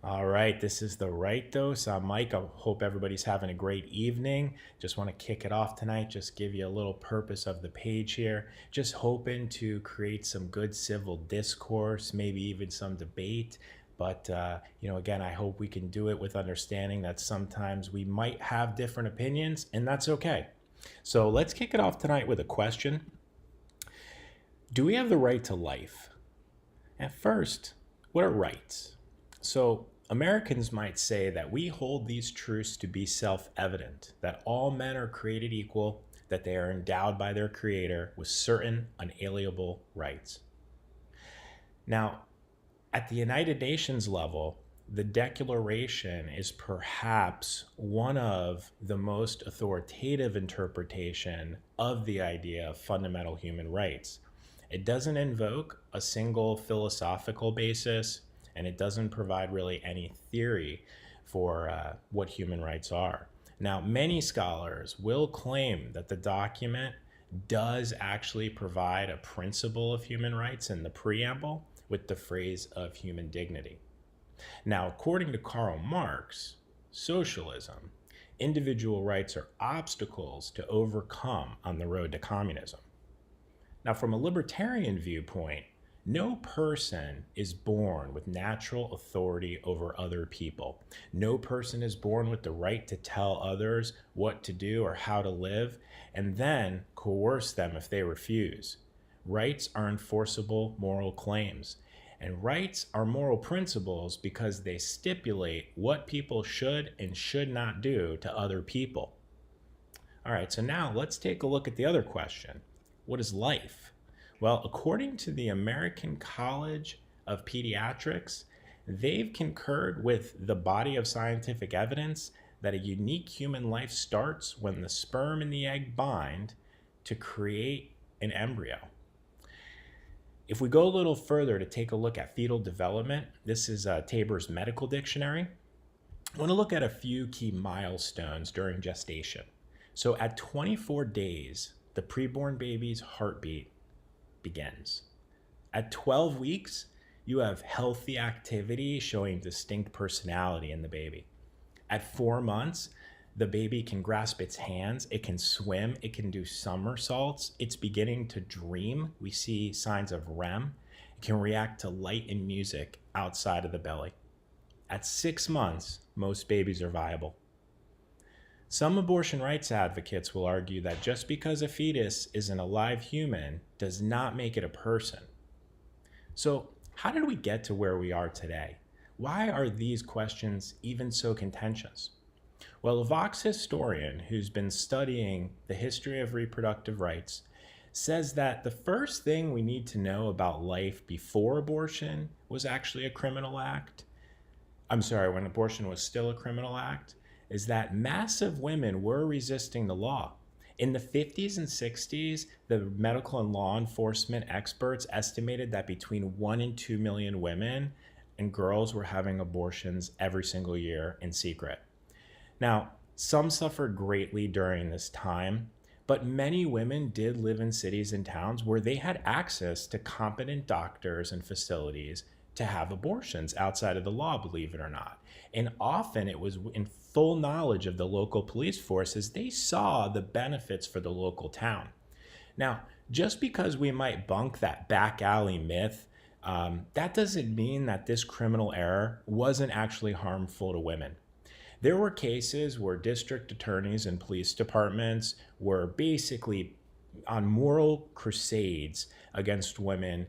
All right, this is the right dose. I'm Mike. I hope everybody's having a great evening. Just want to kick it off tonight, just give you a little purpose of the page here. Just hoping to create some good civil discourse, maybe even some debate. But, again, I hope we can do it with understanding that sometimes we might have different opinions, and that's okay. So let's kick it off tonight with a question. Do we have the right to life? At first, what are rights? So, Americans might say that we hold these truths to be self evident that all men are created equal, that they are endowed by their Creator with certain unalienable rights. Now, at the United Nations level, the Declaration is perhaps one of the most authoritative interpretation of the idea of fundamental human rights. It doesn't invoke a single philosophical basis, and it doesn't provide really any theory for what human rights are. Now, many scholars will claim that the document does actually provide a principle of human rights in the preamble with the phrase of human dignity. Now, according to Karl Marx, socialism, individual rights are obstacles to overcome on the road to communism. Now, from a libertarian viewpoint, no person is born with natural authority over other people. No person is born with the right to tell others what to do or how to live and then coerce them if they refuse. Rights are enforceable moral claims, and rights are moral principles because they stipulate what people should and should not do to other people. All right, so now let's take a look at the other question. What is life? Well, according to the American College of Pediatrics, they've concurred with the body of scientific evidence that a unique human life starts when the sperm and the egg bind to create an embryo. If we go a little further to take a look at fetal development, this is Tabor's Medical Dictionary. I want to look at a few key milestones during gestation. So at 24 days, the preborn baby's heartbeat begins. At 12 weeks, you have healthy activity showing distinct personality in the baby. At 4 months, the baby can grasp its hands, it can swim, it can do somersaults, it's beginning to dream. We see signs of REM. It can react to light and music outside of the belly. At 6 months, most babies are viable. Some abortion rights advocates will argue that just because a fetus is an alive human does not make it a person. So, how did we get to where we are today? Why are these questions even so contentious? Well, a Vox historian who's been studying the history of reproductive rights says that the first thing we need to know about life before abortion was actually a criminal act. I'm sorry, when abortion was still a criminal act, is that massive women were resisting the law. In the 50s and 60s, the medical and law enforcement experts estimated that between 1 and 2 million women and girls were having abortions every single year in secret. Now, some suffered greatly during this time, but many women did live in cities and towns where they had access to competent doctors and facilities to have abortions outside of the law, believe it or not. And often it was in full knowledge of the local police force as they saw the benefits for the local town. Now, just because we might bunk that back alley myth, that doesn't mean that this criminal error wasn't actually harmful to women. There were cases where district attorneys and police departments were basically on moral crusades against women.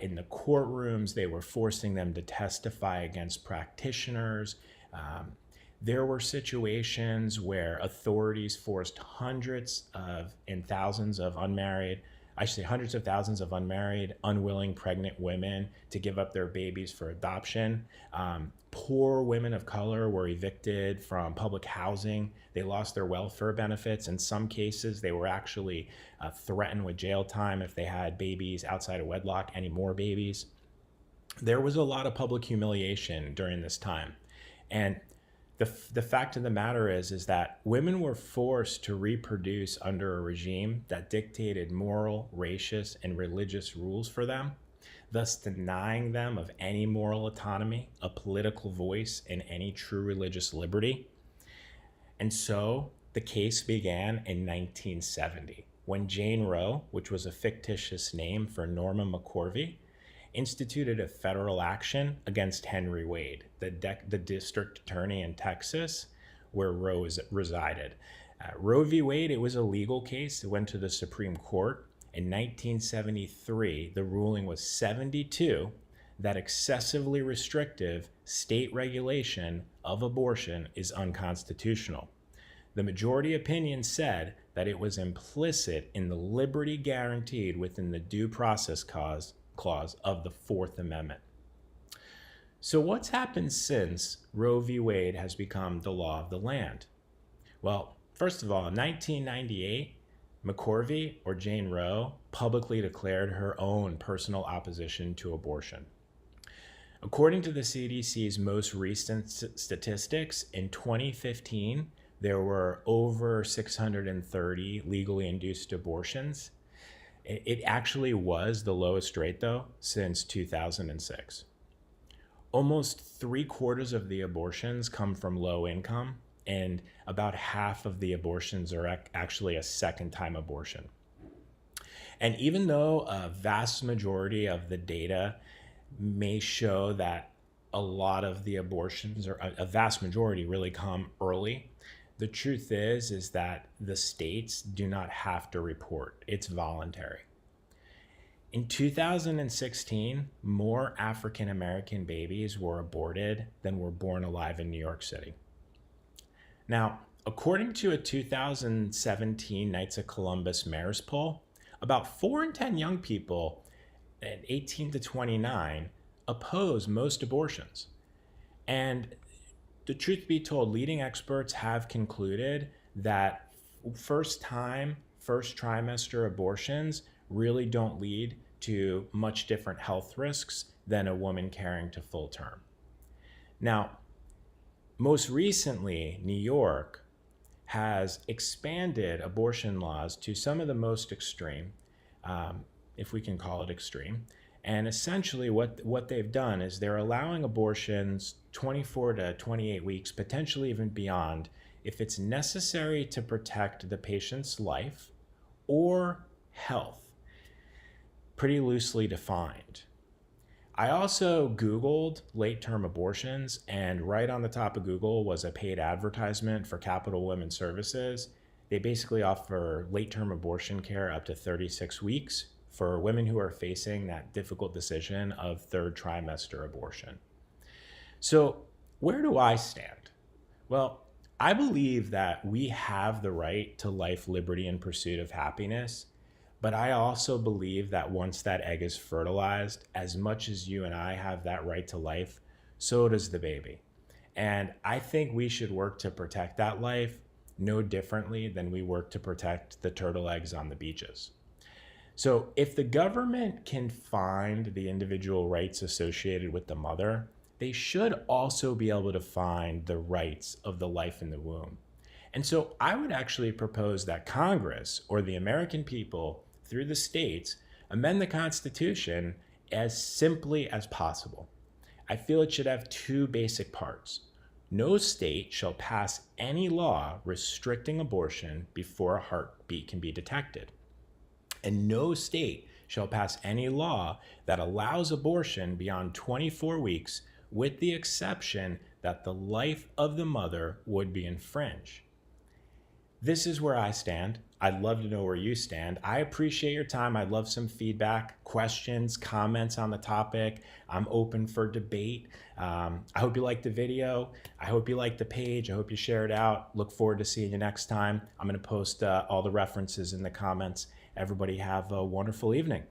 In the courtrooms, they were forcing them to testify against practitioners. There were situations where authorities forced hundreds of and thousands of unmarried, I should say hundreds of thousands of unmarried, unwilling pregnant women to give up their babies for adoption. Poor women of color were evicted from public housing. They lost their welfare benefits. In some cases, they were actually threatened with jail time if they had babies outside of wedlock, any more babies. There was a lot of public humiliation during this time. And the fact of the matter is that women were forced to reproduce under a regime that dictated moral, racist, and religious rules for them. thus denying them of any moral autonomy, a political voice, and any true religious liberty. And so the case began in 1970 when Jane Roe, which was a fictitious name for Norma McCorvey, instituted a federal action against Henry Wade, the district attorney in Texas where Roe resided. Roe v. Wade, it was a legal case. It went to the Supreme Court. In 1973, the ruling was 72 that excessively restrictive state regulation of abortion is unconstitutional. The majority opinion said that it was implicit in the liberty guaranteed within the Due Process Clause of the Fourth Amendment. So what's happened since Roe v. Wade has become the law of the land? Well, first of all, in 1998, McCorvey, or Jane Roe, publicly declared her own personal opposition to abortion. According to the CDC's most recent statistics, in 2015, there were over 630 legally induced abortions. It actually was the lowest rate, though, since 2006. Almost 3/4 of the abortions come from low income, and about half of the abortions are actually a second-time abortion. And even though a vast majority of the data may show that a lot of the abortions, or a vast majority, really come early, the truth is that the states do not have to report. It's voluntary. In 2016, more African American babies were aborted than were born alive in New York City. Now, according to a 2017 Knights of Columbus Mayor's poll, about 4 in 10 young people at 18 to 29 oppose most abortions. And the truth be told, leading experts have concluded that first trimester abortions really don't lead to much different health risks than a woman carrying to full term. Now, most recently, New York has expanded abortion laws to some of the most extreme, if we can call it extreme. And essentially what they've done is they're allowing abortions 24 to 28 weeks, potentially even beyond, if it's necessary to protect the patient's life or health. Pretty loosely defined. I also Googled late-term abortions, and right on the top of Google was a paid advertisement for Capital Women's Services. They basically offer late-term abortion care up to 36 weeks for women who are facing that difficult decision of third trimester abortion. So where do I stand? Well, I believe that we have the right to life, liberty, and pursuit of happiness. But I also believe that once that egg is fertilized, as much as you and I have that right to life, so does the baby. And I think we should work to protect that life no differently than we work to protect the turtle eggs on the beaches. So if the government can find the individual rights associated with the mother, they should also be able to find the rights of the life in the womb. And so I would actually propose that Congress, or the American people through the states, amend the Constitution as simply as possible. I feel it should have 2 basic parts. No state shall pass any law restricting abortion before a heartbeat can be detected. And no state shall pass any law that allows abortion beyond 24 weeks, with the exception that the life of the mother would be infringed. This is where I stand. I'd love to know where you stand. I appreciate your time. I'd love some feedback, questions, comments on the topic. I'm open for debate. I hope you liked the video. I hope you liked the page. I hope you share it out. Look forward to seeing you next time. I'm going to post all the references in the comments. Everybody have a wonderful evening.